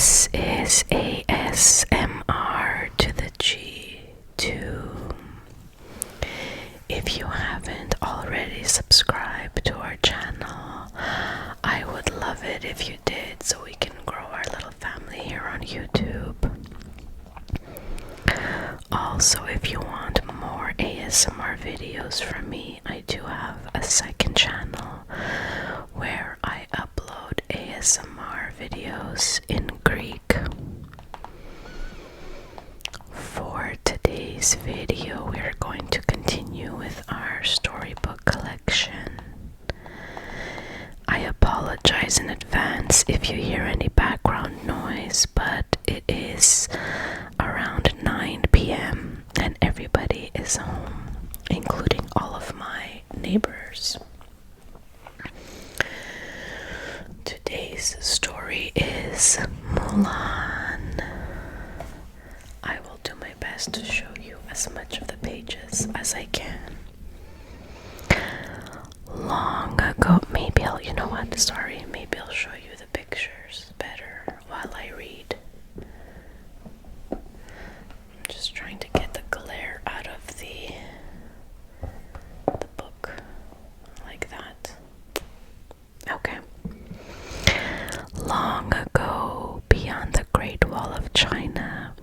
This is ASMR to the G2. If you haven't already subscribed to our channel, I would love it if you did so we can grow our little family here on YouTube. Also, if you want more ASMR videos from me, I do have a second channel where I upload ASMR videos in Greek. For today's video, we are going to continue with our storybook collection. I apologize in advance if you hear any background noise, but it is around 9 p.m. and everybody is home, including all of my neighbors. Today's story is Mulan. I will do my best to show you as much of the pages as I can. Long ago, maybe I'll show you the pictures better while I read. I'm just trying to get the glare out of the book, like that. Okay. Long ago, beyond the Great Wall of China,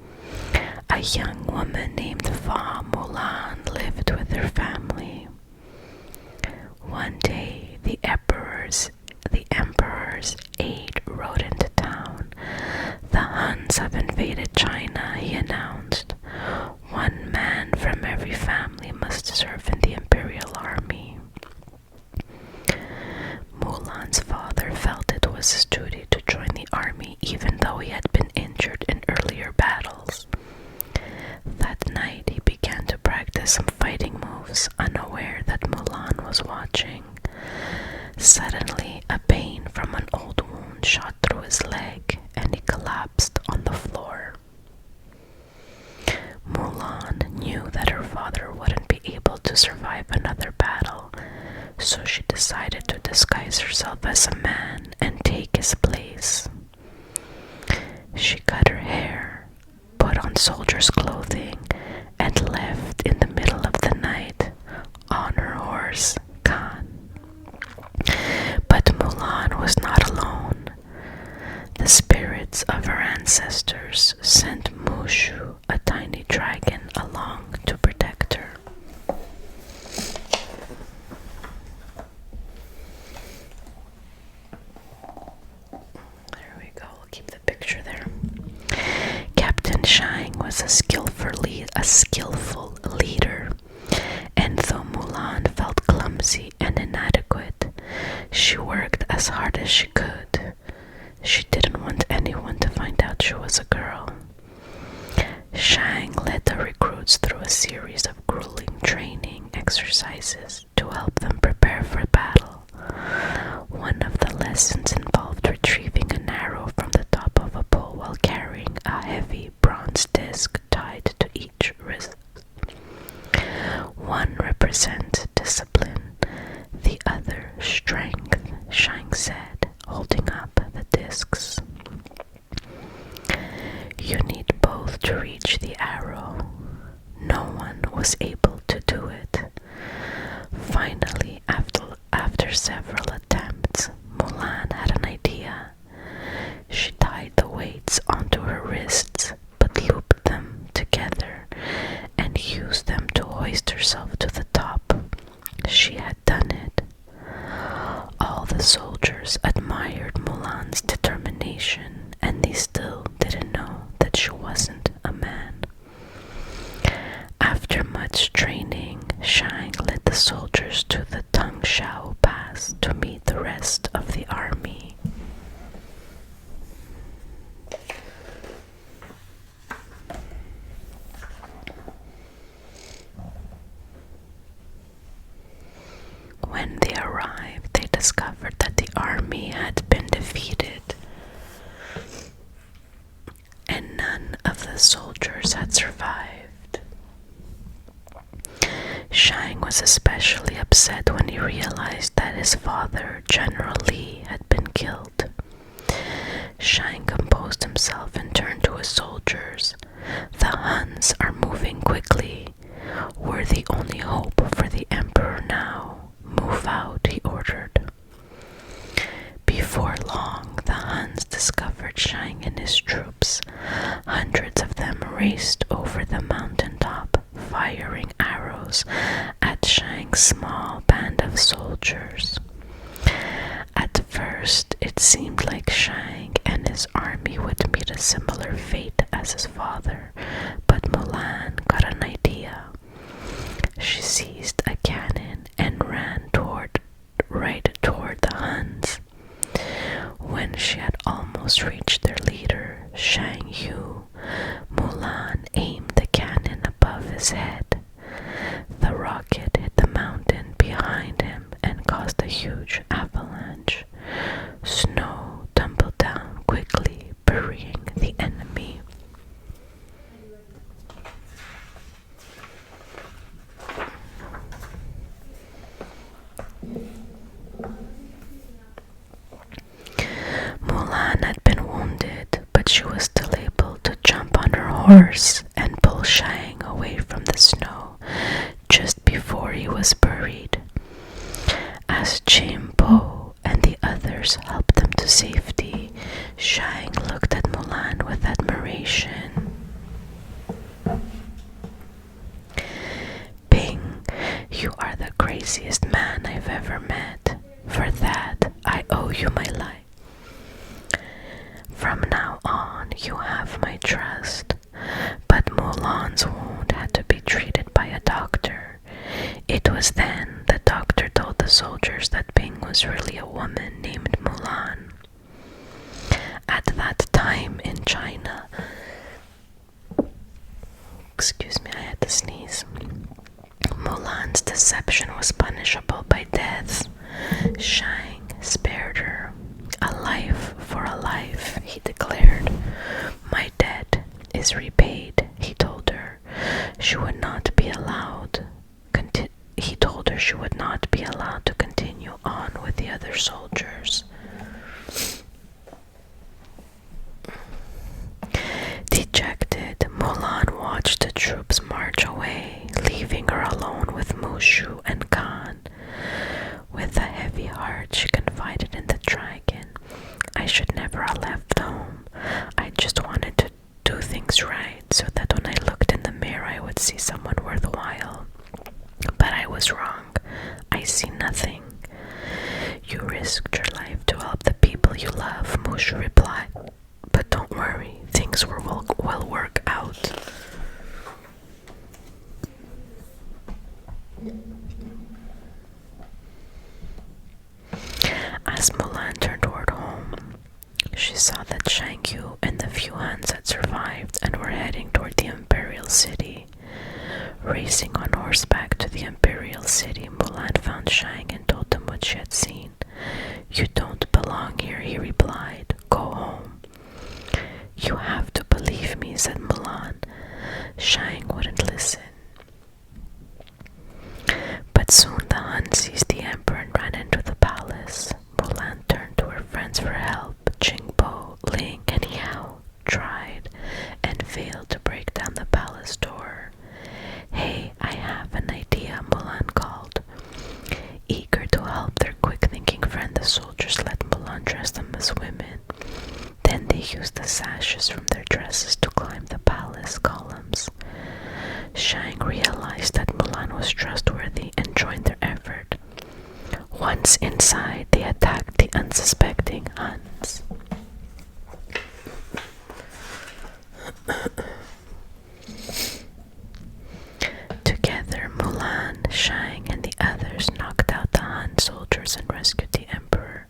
a young woman named Mulan lived with her family. One day, the emperor's aide rode into town. The Huns have invaded China, he announced. One man from every family must serve in the imperial army. Mulan's father felt it was his duty to join the army even though he had been injured in earlier battles. That night he began to practice some fighting moves, unaware that Mulan was watching. Suddenly, a pain from an old wound shot through his leg and he collapsed on the floor. Mulan knew that her father wouldn't be able to survive another battle, so she decided to disguise herself as a man and take his place. She cut her hair, put on soldier's clothing, and left in the middle of the night on her horse, Khan. But Mulan was not alone. The spirits of her ancestors sent Mushu, a tiny dragon, along to protect her. There we go, we'll keep the picture there. Captain Shang was a skillful leader, and though Mulan felt clumsy and inadequate, she worked as hard as she could. She didn't want anyone to find out she was a girl. Shang led the recruits through a series of grueling training exercises to help them prepare for battle. One of the lessons involved retrieving an arrow from the top of a pole while carrying a heavy bronze disc tied to each wrist. One represents discipline, the other strength, Shang said, holding up the discs. You need both to reach the arrow. No one was able to do it. Finally, after several attempts, Mulan had an idea. She tied the weights onto her wrists, but looped them together and used them to hoist herself to the top. She had done it. All the soldiers admired Mulan's determination, and they still didn't know that she wasn't a man. After much training, Shang led the soldiers to the Shao Pass to meet the rest of the army. When they arrived, they discovered that the army had been defeated, and none of the soldiers had survived. Shang was especially Shang and his troops. Hundreds of them raced over the mountaintop, firing arrows at Shang's small band of soldiers. At first, it seemed like Shang and his army would meet a similar fate as his father, but Mulan got an idea. She seized a cannon and ran right toward the Huns. When she had almost reached their leader, Shang Yu, Mulan aimed the cannon above his head. The rocket hit the mountain behind him and caused a huge avalanche. Snow tumbled down quickly, burying the enemy. Mulan had been wounded, but she was still able to jump on her horse and pull Shang away from the snow just before he was buried. As Chim Po and the others helped them to safety, Shang looked at Mulan with admiration. Ping, you are the craziest man I've ever met. For that, I owe you my life. From now on, you have my trust. But Mulan's wound had to be treated by a doctor. It was then the doctor told the soldiers that Ping was really a woman named Mulan. At that time in China, excuse me, I had to sneeze. Mulan's deception was punishable by death. Shang spared her. A life for a life, he declared. My debt is repaid, he told her. She would not be allowed. He told her she would not be allowed to continue on with the other soldiers. Dejected, Mulan watched the troops march away, leaving her alone with Mushu and Khan. With a heavy heart, she confided in the dragon. I should never have left home. I just wanted to do things right so that when I looked in the mirror I would see someone worthwhile. But I was wrong. I see nothing. You risked your life to help the people you love, Mushu replied. But don't worry, things will work out. As Mulan turned toward home, she saw that Shang Yu and the few Huns had survived and were heading toward the imperial city. Racing on horseback to the imperial city, Mulan found Shang and told him what she had seen. You don't belong here, he replied. Go home. You have to believe me, said Mulan. Shang wouldn't listen. But soon the Hun seized the emperor and ran into the palace. Mulan turned to her friends for help. Jingbo, Ling, and Yao tried and failed to break down the palace door. Hey, I have an idea, Mulan called. Eager to help their quick-thinking friend, the soldiers let Mulan dress them as women. Then they used the sashes from their dresses to climb the palace columns. Shang realized that Mulan was trustworthy and joined their effort. Once inside, they attacked the unsuspecting Huns. Together, Mulan, Shang, and the others knocked out the Han soldiers and rescued the emperor.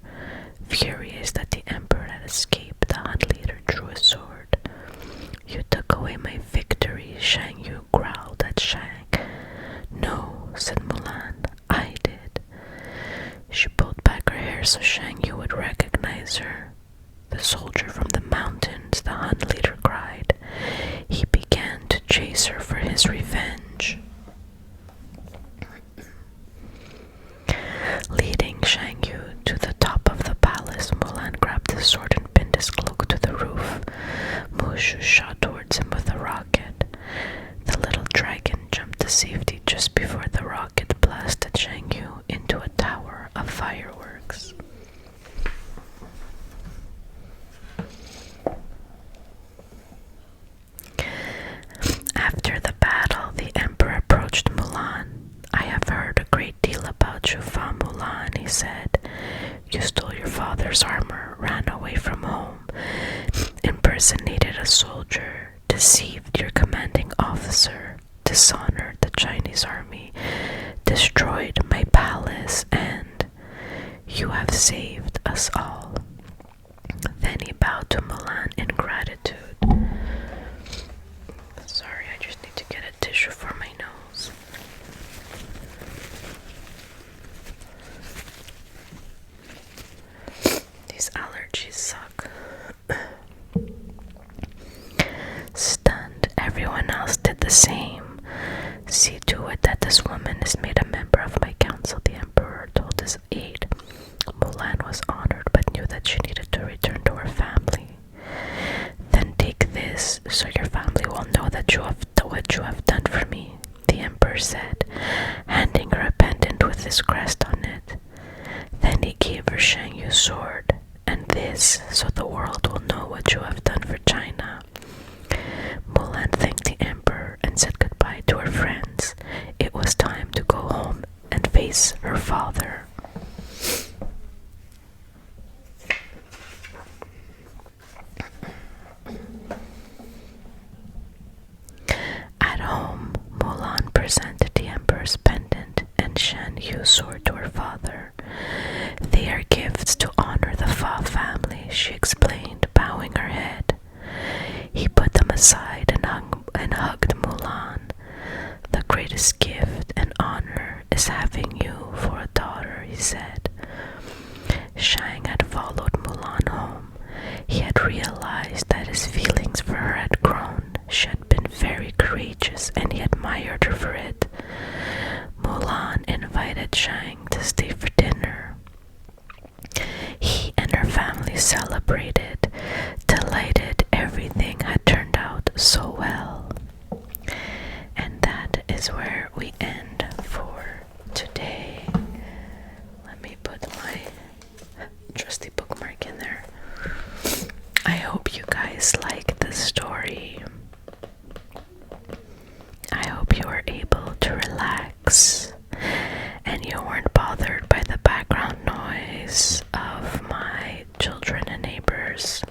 Furious that the emperor had escaped, the Han leader drew a sword. You took away my victory, Shang Yu growled at Shang. No, said Mulan, I did. She pulled back her hair so Shang Yu would recognize her. The soldier from the mountains, the Han leader cried. He began to chase her for his revenge. Leading Shang Yu to the top of the palace, Mulan grabbed his sword and pinned his cloak to the roof. Mushu shot towards him with a rocket. The little dragon jumped to safety just before the rocket blasted Shang Yu into a tower of fireworks. impersonated a soldier, deceived your commanding officer, dishonored the Chinese army, destroyed my palace, and you have saved us all." Then he bowed to Mulan in gratitude. Sorry, I just need to get a tissue for my nose. These allergies suck. Stunned, everyone else did the same. "See to it that this woman is made a member of my council," the emperor told his aide. Mulan was honored but knew that she needed to return to her family. "Then take this, so your family will know that what you have done for me," the emperor said, handing her a pendant with his crest on it. Then he gave her Shang Yu's sword, "And this, so the world will know what you have done for China." Mulan thanked the emperor and said goodbye to her friends. It was time to go home and face her father. At home, Mulan presented the emperor's pendant and Shan Yu's sword to her father. "They are gifts to honor the Fa family," she explained, bowing her head. He put them aside and hugged Mulan. "The greatest gift and honor is having you for a daughter," he said. Shang had followed Mulan home. He had realized that his feelings for her had grown. She had been very courageous and he admired her for it. Mulan invited Shang to stay for dinner. He and her family celebrated, delighted everything had turned out so well. And that is where we end for today. Let me put my trusty bookmark in there. I hope you guys like this story. I hope you were able to relax and you weren't bothered by the background noise of my children and neighbors.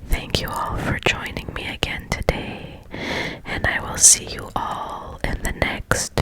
Thank you all for joining me again today, and I will see you all in the next